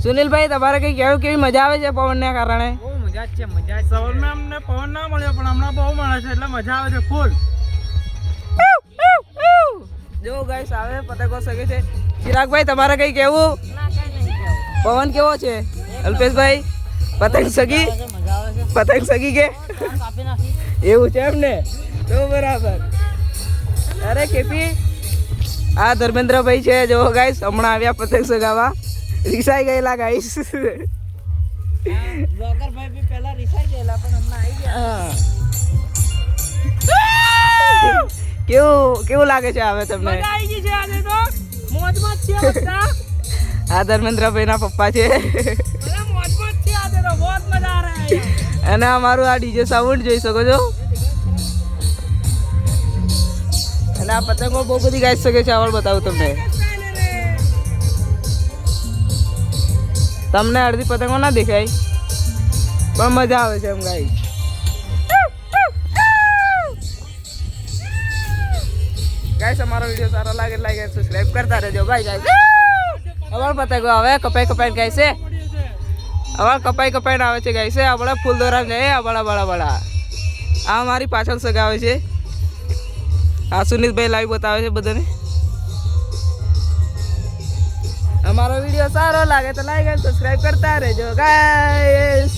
સુનિલભાઈ તમારે કઈ કેવું કેવી મજા આવે છે પવનને કારણે? બહુ મજા જ છે, મજા જ. સવારમાં અમને પવન ના મળ્યો પણ હમણાં બહુ મળે છે એટલે મજા આવે છે ફૂલ. જો ગાઈસ આવે પતંગો સગે છે. ચિરાગભાઈ તમારે કઈ કેવું? પવન કેવો છે? અલ્પેશભાઈ પતંગ સગી? પતંગ સગી કે એવું છે એમ ને? તો બરાબર. અરે કેપી આ ધર્મેન્દ્રભાઈ છે જો ગાઈસ હમણાં આવ્યા પતંગ સગાવા. રિસાઈ ગયેલા ગાઈસ. બ્લોગરભાઈ બી પહેલા રિસાઈ ગયેલા પણ હમણાં આવી ગયા. કેવું લાગે છે હવે તમને? મજા આવી ગઈ છે આજે તો. મોજમાં જ છે બધા. આ ધર્મેન્દ્રભાઈ ના પપ્પા છે. બધા મોજમાં જ છે આજે તો. બહુ મજા આ રહી છે. અને અમારું આ ડીજે સાઉન્ડ જોઈ શકો છો. અને આ પતંગો બહુ બધી ગાઈ શકે છે. આવડ બતાવું તમને. તમને અડધી પતંગો ના દેખાય પણ મજા આવે છે એમ ગાઈ. ગાઈસ અમારો વિડીયો સારો લાગે લાઈક અને સબસ્ક્રાઇબ કરતા રહેજો ભાઈ ગાઈસ. અવળ પતંગો હવે કપાઈ કપાઈને ગાય છે. અવળ કપાઈને આવે છે ગાય છે. આપણે ફૂલ દોરા જાય બળા આ મારી પાછળ સગાવે છે. આ સુનિલભાઈ લાઈવ બતાવે છે બધાને. અમારો વિડીયો સારો લાગે તો લાઈક અને સબસ્ક્રાઇબ કરતા રહેજો ગાઈસ.